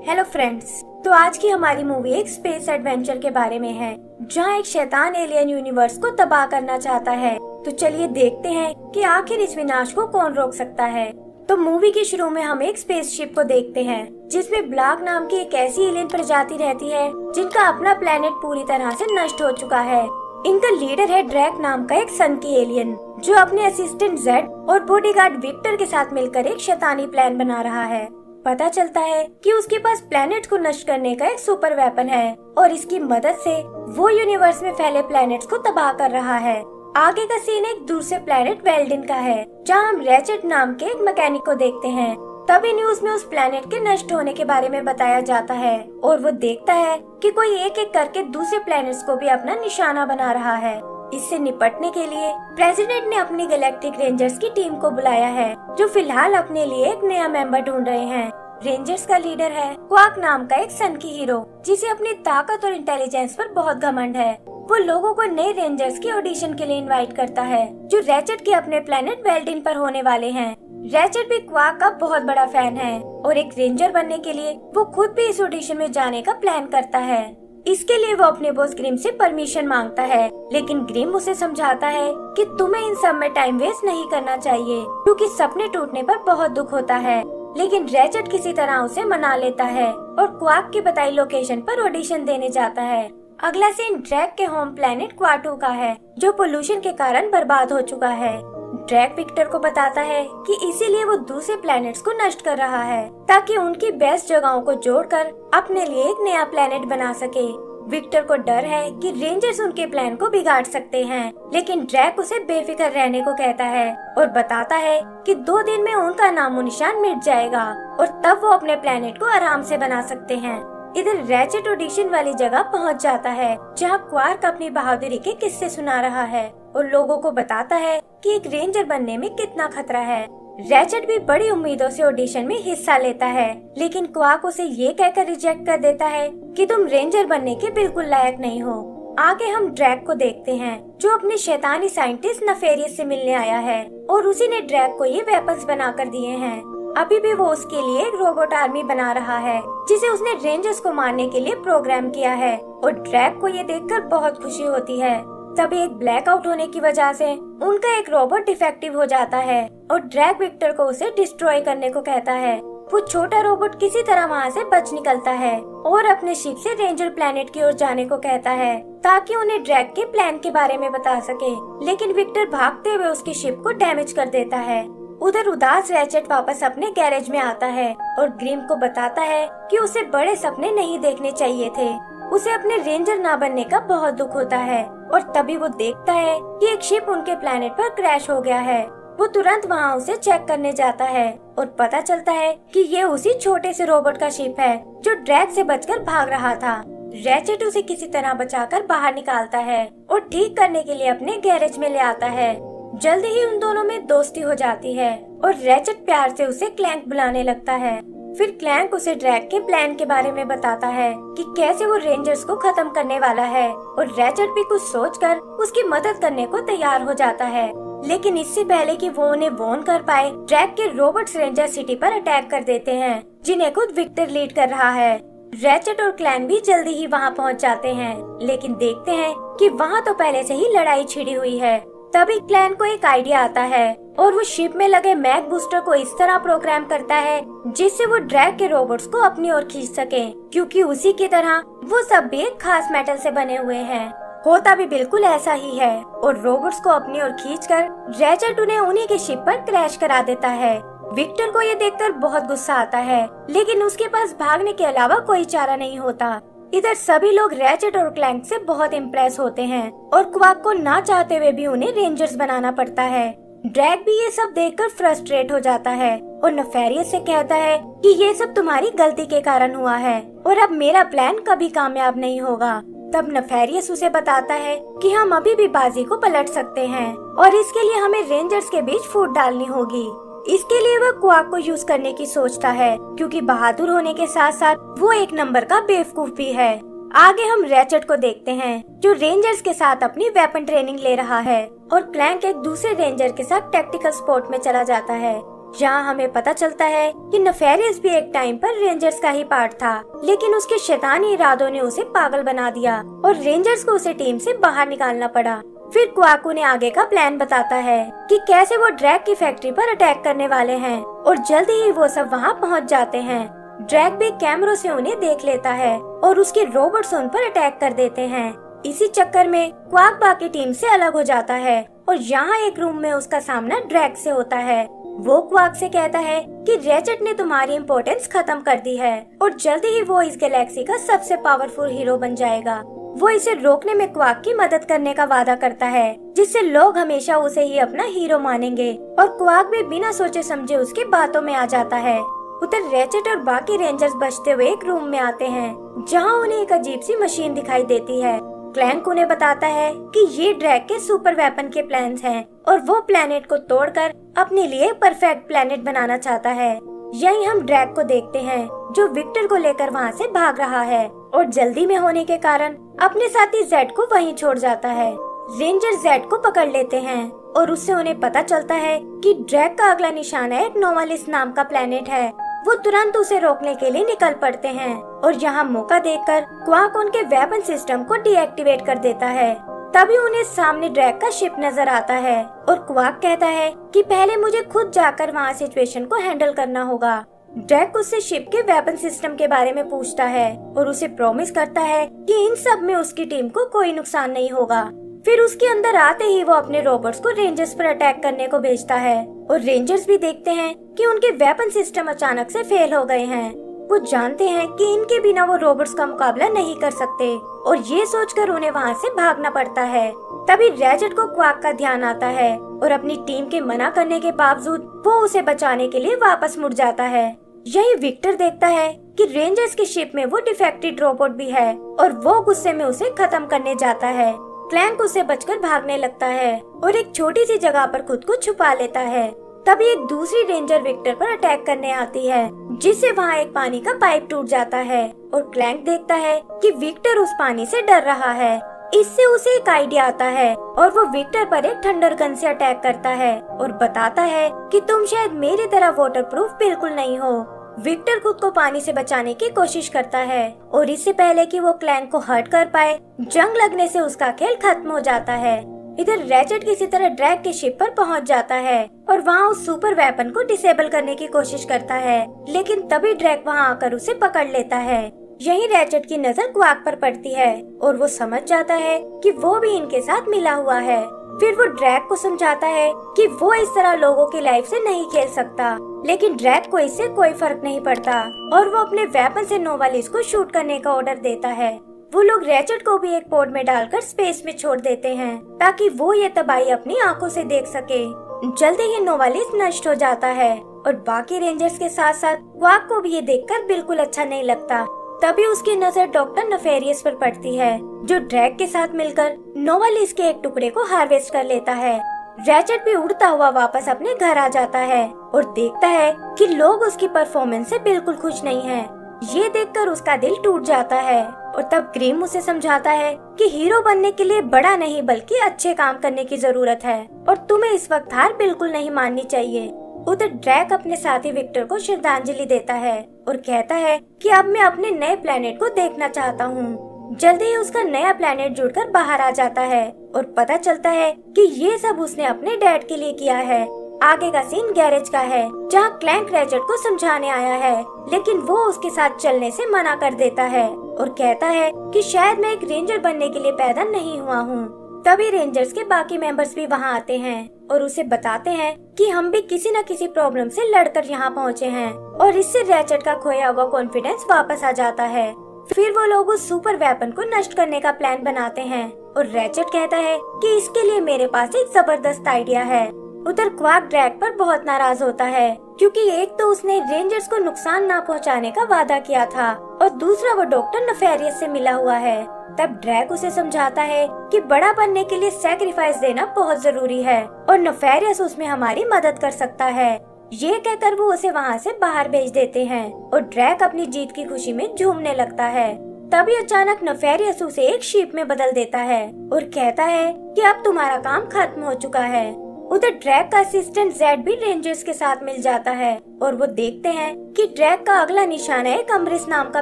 Hello friends, तो आज की हमारी मूवी एक स्पेस एडवेंचर के बारे में है, जहां एक शैतान एलियन यूनिवर्स को तबाह करना चाहता है। तो चलिए देखते हैं कि आखिर इस विनाश को कौन रोक सकता है। तो मूवी के शुरू में हम एक स्पेसशिप को देखते हैं, जिसमें ब्लॉक नाम की एक ऐसी एलियन प्रजाति रहती है जिनका अपना प्लेनेट पूरी तरह से नष्ट हो चुका है। इनका लीडर है ड्रैक नाम का एक सन की एलियन, जो अपने असिस्टेंट जेड और बॉडीगार्ड विक्टर के साथ मिलकर एक शैतानी प्लान बना रहा है। पता चलता है कि उसके पास प्लैनेट को नष्ट करने का एक सुपर वेपन है और इसकी मदद से वो यूनिवर्स में फैले प्लैनेट्स को तबाह कर रहा है। आगे का सीन एक दूसरे प्लैनेट वेल्डिन का है, जहां हम रैचेट नाम के एक मैकेनिक को देखते हैं। तभी न्यूज में उस प्लैनेट के नष्ट होने के बारे में बताया जाता है और वो देखता है कि कोई एक एक करके दूसरे प्लैनेट्स को भी अपना निशाना बना रहा है। इससे निपटने के लिए प्रेसिडेंट ने अपनी गैलेक्टिक रेंजर्स की टीम को बुलाया है, जो फिलहाल अपने लिए एक नया मेंबर ढूंढ रहे हैं। रेंजर्स का लीडर है क्वाक नाम का एक सन की हीरो, जिसे अपनी ताकत और इंटेलिजेंस पर बहुत घमंड है। वो लोगों को नए रेंजर्स के ऑडिशन के लिए इनवाइट करता है, जो रैचेट के अपने प्लेनेट वेल्डिन पर होने वाले हैं। रैचेट भी क्वाक का बहुत बड़ा फैन है और एक रेंजर बनने के लिए वो खुद भी इस ऑडिशन में जाने का प्लान करता है। इसके लिए वो अपने बॉस ग्रिम से परमिशन मांगता है, लेकिन ग्रिम उसे समझाता है कि तुम्हें इन सब में टाइम वेस्ट नहीं करना चाहिए, क्योंकि सपने टूटने पर बहुत दुख होता है। लेकिन रैचेट किसी तरह उसे मना लेता है और क्वाक की बताई लोकेशन पर ऑडिशन देने जाता है। अगला सीन ड्रैक के होम प्लेनेट क्वाटू का है, जो पोल्यूशन के कारण बर्बाद हो चुका है। ड्रैक विक्टर को बताता है कि इसीलिए वो दूसरे प्लैनेट्स को नष्ट कर रहा है, ताकि उनकी बेस्ट जगहों को जोड़कर अपने लिए एक नया प्लैनेट बना सके। विक्टर को डर है कि रेंजर्स उनके प्लान को बिगाड़ सकते हैं, लेकिन ड्रैक उसे बेफिक्र रहने को कहता है और बताता है कि 2 दिन में उनका नामो निशान मिट जाएगा और तब वो अपने प्लैनेट को आराम से बना सकते हैं। इधर रैचेट ऑडिशन वाली जगह पहुंच जाता है, जहां क्वार्क अपनी बहादुरी के किस्से सुना रहा है और लोगों को बताता है कि एक रेंजर बनने में कितना खतरा है। रैचेट भी बड़ी उम्मीदों से ऑडिशन में हिस्सा लेता है, लेकिन क्वार्क उसे ये कहकर रिजेक्ट कर देता है कि तुम रेंजर बनने के बिल्कुल लायक नहीं हो। आगे हम ड्रैक को देखते हैं, जो अपने शैतानी साइंटिस्ट नफेरियस से मिलने आया है और उसी ने ड्रैक को ये वेपन्स बना कर दिए हैं। अभी भी वो उसके लिए एक रोबोट आर्मी बना रहा है, जिसे उसने रेंजर्स को मारने के लिए प्रोग्राम किया है और ड्रैक को ये देखकर बहुत खुशी होती है। तभी एक ब्लैकआउट होने की वजह से उनका एक रोबोट डिफेक्टिव हो जाता है और ड्रैक विक्टर को उसे डिस्ट्रॉय करने को कहता है। वो छोटा रोबोट किसी तरह वहाँ से बच निकलता है और अपने शिप से रेंजर प्लेनेट की ओर जाने को कहता है, ताकि उन्हें ड्रैक के प्लान के बारे में बता सके। लेकिन विक्टर भागते हुए उसकी शिप को डैमेज कर देता है। उधर उदास रैचेट वापस अपने गैरेज में आता है और ग्रिम को बताता है कि उसे बड़े सपने नहीं देखने चाहिए थे। उसे अपने रेंजर ना बनने का बहुत दुख होता है और तभी वो देखता है कि एक शिप उनके प्लेनेट पर क्रैश हो गया है। वो तुरंत वहाँ उसे चेक करने जाता है और पता चलता है कि ये उसी छोटे से रोबोट का शिप है, जो ड्रैक से बचकर भाग रहा था। रैचेट उसे किसी तरह बचाकर बाहर निकालता है और ठीक करने के लिए अपने गैरेज में ले आता है। जल्दी ही उन दोनों में दोस्ती हो जाती है और रैचेट प्यार से उसे क्लैंक बुलाने लगता है। फिर क्लैंक उसे ड्रैक के प्लान के बारे में बताता है कि कैसे वो रेंजर्स को खत्म करने वाला है और रैचेट भी कुछ सोचकर उसकी मदद करने को तैयार हो जाता है। लेकिन इससे पहले कि वो उन्हें वॉर्न कर पाए, ड्रैक के रोबोट्स रेंजर सिटी पर अटैक कर देते हैं, जिन्हें खुद विक्टर लीड कर रहा है। रैचेट और क्लैंक भी जल्दी ही वहाँ पहुँच जाते हैं, लेकिन देखते हैं कि वहाँ तो पहले से ही लड़ाई छिड़ी हुई है। तभी क्लैंक को एक आइडिया आता है और वो शिप में लगे मैग बूस्टर को इस तरह प्रोग्राम करता है जिससे वो ड्रैक के रोबोट्स को अपनी ओर खींच सके, क्योंकि उसी की तरह वो सब भी एक खास मेटल से बने हुए हैं। होता भी बिल्कुल ऐसा ही है और रोबोट्स को अपनी ओर खींचकर रैचेट उन्हें उन्हीं के शिप पर क्रैश करा देता है। विक्टर को ये देखकर बहुत गुस्सा आता है, लेकिन उसके पास भागने के अलावा कोई चारा नहीं होता। इधर सभी लोग रैचेट और क्लैंक से बहुत इम्प्रेस होते हैं और क्वाक को ना चाहते हुए भी उन्हें रेंजर्स बनाना पड़ता है। ड्रैक भी ये सब देखकर फ्रस्ट्रेट हो जाता है और नफेरियस से कहता है कि ये सब तुम्हारी गलती के कारण हुआ है और अब मेरा प्लान कभी कामयाब नहीं होगा। तब नफेरियस उसे बताता है कि हम अभी भी बाजी को पलट सकते हैं और इसके लिए हमें रेंजर्स के बीच फूट डालनी होगी। इसके लिए वह क्वाक को यूज करने की सोचता है, क्योंकि बहादुर होने के साथ साथ वो एक नंबर का बेवकूफ भी है। आगे हम रैचेट को देखते हैं, जो रेंजर्स के साथ अपनी वेपन ट्रेनिंग ले रहा है और क्लैंक एक दूसरे रेंजर के साथ टैक्टिकल स्पोर्ट में चला जाता है, यहाँ हमें पता चलता है कि नेफेरियस भी एक टाइम पर रेंजर्स का ही पार्ट था, लेकिन उसके शैतानी इरादों ने उसे पागल बना दिया और रेंजर्स को उसे टीम से बाहर निकालना पड़ा। फिर क्वाक उन्हें आगे का प्लान बताता है कि कैसे वो ड्रैग की फैक्ट्री पर अटैक करने वाले हैं और जल्दी ही वो सब वहाँ पहुँच जाते हैं। ड्रैग भी कैमरों से उन्हें देख लेता है और उसके रोबोट्स उन पर अटैक कर देते हैं। इसी चक्कर में क्वाक बाकी टीम से अलग हो जाता है और यहाँ एक रूम में उसका सामना ड्रैग से होता है। वो क्वाक से कहता है कि रैचेट ने तुम्हारी इम्पोर्टेंस खत्म कर दी है और जल्दी ही वो इस गैलेक्सी का सबसे पावरफुल हीरो बन जाएगा। वो इसे रोकने में क्वाक की मदद करने का वादा करता है, जिससे लोग हमेशा उसे ही अपना हीरो मानेंगे और क्वाक भी बिना सोचे समझे उसकी बातों में आ जाता है। उधर रैचेट और बाकी रेंजर्स बचते हुए एक रूम में आते हैं, जहां उन्हें एक अजीब सी मशीन दिखाई देती है। क्लैंक उन्हें बताता है कि ये ड्रैग के सुपर वेपन के प्लान्स हैं और वो प्लेनेट को तोड़कर अपने लिए परफेक्ट प्लेनेट बनाना चाहता है। यही हम ड्रैग को देखते हैं, जो विक्टर को लेकर वहाँ से भाग रहा है और जल्दी में होने के कारण अपने साथी जेड को वहीं छोड़ जाता है। रेंजर जेड को पकड़ लेते हैं और उससे उन्हें पता चलता है कि ड्रैग का अगला निशाना एक नोवालिस नाम का प्लेनेट है। वो तुरंत उसे रोकने के लिए निकल पड़ते हैं और यहाँ मौका देखकर क्वाक उनके वेपन सिस्टम को डीएक्टिवेट कर देता है। तभी उन्हें सामने ड्रैग का शिप नजर आता है और क्वाक कहता है कि पहले मुझे खुद जाकर वहाँ सिचुएशन को हैंडल करना होगा। ड्रैग उससे शिप के वेपन सिस्टम के बारे में पूछता है और उसे प्रॉमिस करता है कि इन सब में उसकी टीम को कोई नुकसान नहीं होगा। फिर उसके अंदर आते ही वो अपने रोबोट्स को रेंजर्स पर अटैक करने को भेजता है और रेंजर्स भी देखते हैं कि उनके वेपन सिस्टम अचानक से फेल हो गए हैं। वो जानते हैं कि इनके बिना वो रोबोट्स का मुकाबला नहीं कर सकते और ये सोचकर उन्हें वहाँ से भागना पड़ता है। तभी रैचेट को क्वाक का ध्यान आता है और अपनी टीम के मना करने के बावजूद वो उसे बचाने के लिए वापस मुड़ जाता है। यही विक्टर देखता है कि रेंजर्स की शिप में वो डिफेक्टेड रोबोट भी है और वो गुस्से में उसे खत्म करने जाता है। क्लैंक उसे बचकर भागने लगता है और एक छोटी सी जगह पर खुद को छुपा लेता है। तभी एक दूसरी रेंजर विक्टर पर अटैक करने आती है, जिससे वहाँ एक पानी का पाइप टूट जाता है और क्लैंक देखता है कि विक्टर उस पानी से डर रहा है। इससे उसे एक आइडिया आता है और वो विक्टर पर एक थंडर गन से अटैक करता है और बताता है कि तुम शायद मेरी तरह वाटरप्रूफ बिल्कुल नहीं हो। विक्टर खुद को पानी से बचाने की कोशिश करता है और इससे पहले कि वो क्लैंक को हर्ट कर पाए, जंग लगने से उसका खेल खत्म हो जाता है। इधर रैचेट किसी तरह ड्रैग के शिप पर पहुंच जाता है और वहां उस सुपर वेपन को डिसेबल करने की कोशिश करता है, लेकिन तभी ड्रैग वहां आकर उसे पकड़ लेता है। यही रैचेट की नजर क्वाक पर पड़ती है और वो समझ जाता है कि वो भी इनके साथ मिला हुआ है। फिर वो ड्रैग को समझाता है कि वो इस तरह लोगों की लाइफ से नहीं खेल सकता, लेकिन ड्रैग को इससे कोई फर्क नहीं पड़ता और वो अपने वेपन से नोवालिस को शूट करने का ऑर्डर देता है। वो लोग रैचेट को भी एक पोड में डालकर स्पेस में छोड़ देते हैं ताकि वो ये तबाही अपनी आंखों से देख सके। जल्दी ही नोवालिस नष्ट हो जाता है और बाकी रेंजर्स के साथ साथ क्वाक को भी ये देखकर बिल्कुल अच्छा नहीं लगता। तभी उसकी नजर डॉक्टर नेफेरियस पर पड़ती है, जो ड्रैग के साथ मिलकर नोवालिस के एक टुकड़े को हार्वेस्ट कर लेता है। रैचेट भी उड़ता हुआ वापस अपने घर आ जाता है और देखता है कि लोग उसकी परफॉर्मेंस से बिल्कुल खुश नहीं हैं। ये देखकर उसका दिल टूट जाता है और तब क्रीम उसे समझाता है कि हीरो बनने के लिए बड़ा नहीं बल्कि अच्छे काम करने की जरूरत है और तुम्हें इस वक्त हार बिल्कुल नहीं माननी चाहिए। उधर ड्रैग अपने साथी विक्टर को श्रद्धांजलि देता है और कहता है कि अब मैं अपने नए प्लेनेट को देखना चाहता हूँ। जल्दी ही उसका नया प्लेनेट जुड़कर बाहर आ जाता है और पता चलता है कि ये सब उसने अपने डैड के लिए किया है। आगे का सीन गैरेज का है, जहाँ क्लैंक रैचेट को समझाने आया है, लेकिन वो उसके साथ चलने से मना कर देता है और कहता है कि शायद मैं एक रेंजर बनने के लिए पैदा नहीं हुआ हूँ। तभी रेंजर्स के बाकी मेंबर्स भी वहाँ आते हैं और उसे बताते हैं कि हम भी किसी न किसी प्रॉब्लम से लड़कर यहाँ पहुँचे हैं और इससे रैचेट का खोया हुआ कॉन्फिडेंस वापस आ जाता है। फिर वो लोग उस सुपर वेपन को नष्ट करने का प्लान बनाते हैं और रैचेट कहता है कि इसके लिए मेरे पास एक जबरदस्त आइडिया है। उधर क्वाक ड्रैग पर बहुत नाराज होता है, क्योंकि एक तो उसने रेंजर्स को नुकसान ना पहुंचाने का वादा किया था और दूसरा वो डॉक्टर नेफेरियस से मिला हुआ है। तब ड्रैग उसे समझाता है कि बड़ा बनने के लिए सैक्रिफाइस देना बहुत जरूरी है और नेफेरियस उसमें हमारी मदद कर सकता है। ये कहकर वो उसे वहाँ से बाहर भेज देते हैं और ड्रैग अपनी जीत की खुशी में झूमने लगता है। तभी अचानक नेफेरियस उसे एक शीप में बदल देता है और कहता है कि अब तुम्हारा काम खत्म हो चुका है। उधर ड्रैग का असिस्टेंट जेड भी रेंजर्स के साथ मिल जाता है और वो देखते हैं कि ड्रैग का अगला निशाना एक अम्बरिस नाम का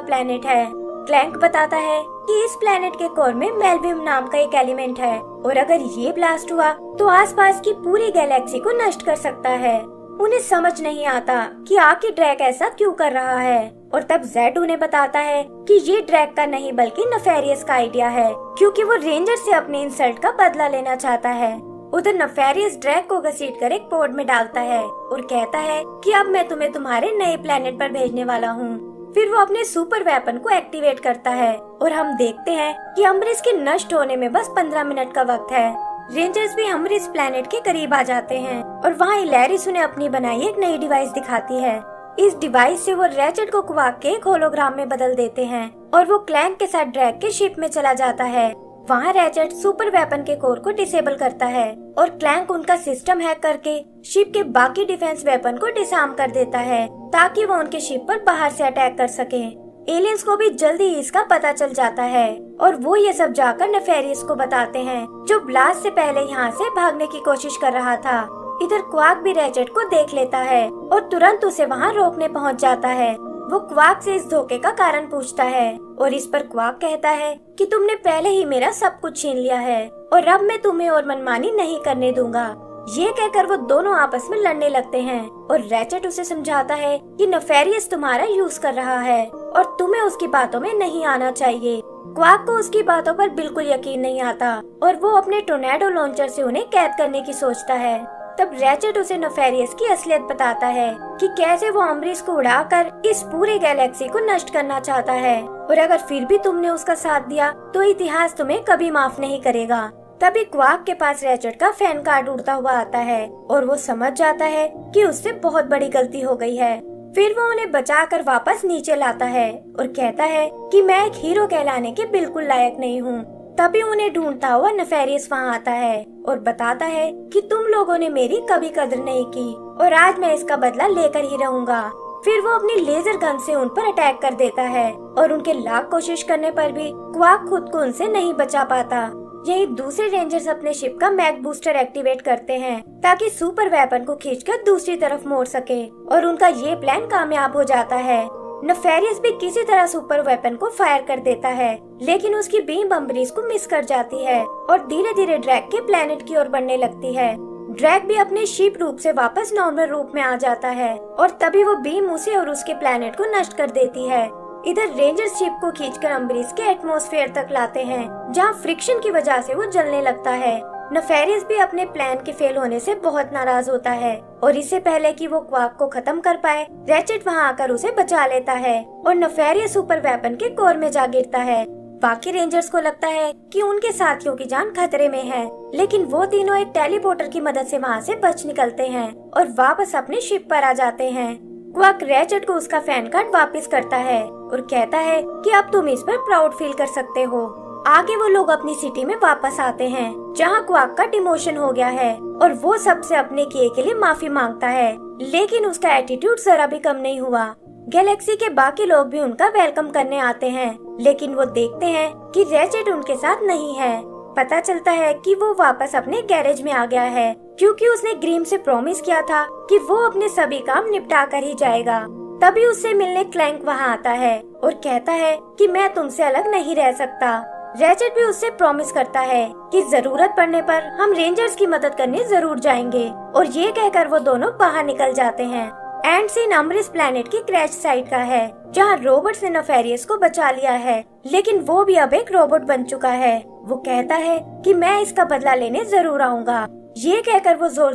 प्लेनेट है। क्लैंक बताता है कि इस प्लेनेट के कोर में मेल्वियम नाम का एक एलिमेंट है और अगर ये ब्लास्ट हुआ तो आसपास की पूरी गैलेक्सी को नष्ट कर सकता है। उन्हें समझ नहीं आता कि आखिर ड्रैग ऐसा क्यों कर रहा है और तब जेड उन्हें बताता है कि ये ड्रैग का नहीं बल्कि नेफेरियस का आइडिया है, क्योंकि वो रेंजर से अपने इंसल्ट का बदला लेना चाहता है। उधर नेफेरियस ड्रैग को घसीट कर एक पोड में डालता है और कहता है कि अब मैं तुम्हें तुम्हारे नए प्लेनेट पर भेजने वाला हूँ। फिर वो अपने सुपर वेपन को एक्टिवेट करता है और हम देखते हैं कि अम्बरिस के नष्ट होने में बस 15 मिनट का वक्त है। रेंजर्स भी अम्बरिस प्लेनेट के करीब आ जाते हैं और वहाँ हिलेरिस उन्हें अपनी बनाई एक नई डिवाइस दिखाती है। इस डिवाइस से वो रैचेट को क्वार्क के एक होलोग्राम में बदल देते हैं और वो क्लैंक के साथ ड्रैग के शिप में चला जाता है। वहाँ रैचेट सुपर वेपन के कोर को डिसेबल करता है और क्लैंक उनका सिस्टम हैक करके शिप के बाकी डिफेंस वेपन को डिसआर्म कर देता है ताकि वो उनके शिप पर बाहर से अटैक कर सके। एलियंस को भी जल्दी ही इसका पता चल जाता है और वो ये सब जाकर नेफेरियस को बताते हैं, जो ब्लास्ट से पहले यहाँ से भागने की कोशिश कर रहा था। इधर क्वार्क भी रैचेट को देख लेता है और तुरंत उसे वहाँ रोकने पहुँच जाता है। वो क्वार्क से इस धोखे का कारण पूछता है और इस पर क्वार्क कहता है कि तुमने पहले ही मेरा सब कुछ छीन लिया है और अब मैं तुम्हें और मनमानी नहीं करने दूंगा। ये कहकर वो दोनों आपस में लड़ने लगते हैं और रैचेट उसे समझाता है कि नेफेरियस तुम्हारा यूज कर रहा है और तुम्हें उसकी बातों में नहीं आना चाहिए। क्वार्क को उसकी बातों पर बिल्कुल यकीन नहीं आता और वो अपने टोर्नेडो लॉन्चर से उन्हें कैद करने की सोचता है। तब रैचेट उसे नेफेरियस की असलियत बताता है कि कैसे वो अम्बरिस को उड़ाकर इस पूरे गैलेक्सी को नष्ट करना चाहता है और अगर फिर भी तुमने उसका साथ दिया तो इतिहास तुम्हें कभी माफ नहीं करेगा। तभी क्वार्क के पास रैचेट का फैन कार्ड उड़ता हुआ आता है और वो समझ जाता है कि उससे बहुत बड़ी गलती हो गई है। फिर वो उन्हें बचाकर वापस नीचे लाता है और कहता है कि मैं एक हीरो कहलाने के बिल्कुल लायक नहीं हूँ। तभी उन्हें ढूंढता हुआ नेफेरियस वहाँ आता है और बताता है कि तुम लोगों ने मेरी कभी कदर नहीं की और आज मैं इसका बदला लेकर ही रहूंगा। फिर वो अपनी लेजर गन से उन पर अटैक कर देता है और उनके लाख कोशिश करने पर भी क्वार्क खुद को उनसे नहीं बचा पाता। यही दूसरे रेंजर्स अपने शिप का मैग बूस्टर एक्टिवेट करते हैं ताकि सुपर वेपन को खींचकर दूसरी तरफ मोड़ सके और उनका ये प्लान कामयाब हो जाता है। नेफेरियस भी किसी तरह सुपर वेपन को फायर कर देता है लेकिन उसकी बीम अम्बरिस को मिस कर जाती है और धीरे धीरे ड्रैग के प्लेनेट की ओर बढ़ने लगती है। ड्रैग भी अपने शिप रूप से वापस नॉर्मल रूप में आ जाता है और तभी वो बीम उसे और उसके प्लेनेट को नष्ट कर देती है। इधर रेंजर शिप को खींचकर अम्बरिस के एटमॉस्फेयर तक लाते हैं जहाँ फ्रिक्शन की वजह से वो जलने लगता है। नेफेरियस भी अपने प्लान के फेल होने से बहुत नाराज होता है और इससे पहले कि वो क्वार्क को खत्म कर पाए रैचेट वहाँ आकर उसे बचा लेता है और नेफेरियस सुपर वेपन के कोर में जा गिरता है। बाकी रेंजर्स को लगता है कि उनके साथियों की जान खतरे में है, लेकिन वो तीनों एक टेलीपोर्टर की मदद से वहाँ से बच निकलते हैं और वापस अपने शिप पर आ जाते हैं। क्वार्क रैचेट को उसका फैन कार्ड वापस करता है और कहता है कि अब तुम इस पर प्राउड फील कर सकते हो। आगे वो लोग अपनी सिटी में वापस आते हैं जहाँ क्वार्क का डिमोशन हो गया है और वो सबसे अपने किए के लिए माफी मांगता है, लेकिन उसका एटीट्यूड जरा भी कम नहीं हुआ। गैलेक्सी के बाकी लोग भी उनका वेलकम करने आते हैं, लेकिन वो देखते हैं कि रैचेट उनके साथ नहीं है। पता चलता है कि वो वापस अपने गैरेज में आ गया है क्योंकि उसने ग्रीम से प्रॉमिस किया था कि वो अपने सभी काम निपटा कर ही जाएगा। तभी उससे मिलने क्लैंक वहाँ आता है और कहता है कि मैं तुमसे अलग नहीं रह सकता। रैचेट भी उससे प्रॉमिस करता है कि जरूरत पड़ने पर हम रेंजर्स की मदद करने जरूर जाएंगे और ये कहकर वो दोनों बाहर निकल जाते हैं। एंड सीन अम्बरिस प्लेनेट की क्रैश साइट का है जहाँ रोबोट ने नेफेरियस को बचा लिया है, लेकिन वो भी अब एक रोबोट बन चुका है। वो कहता है कि मैं इसका बदला लेने जरूर आऊंगा। ये कहकर वो जोर जोर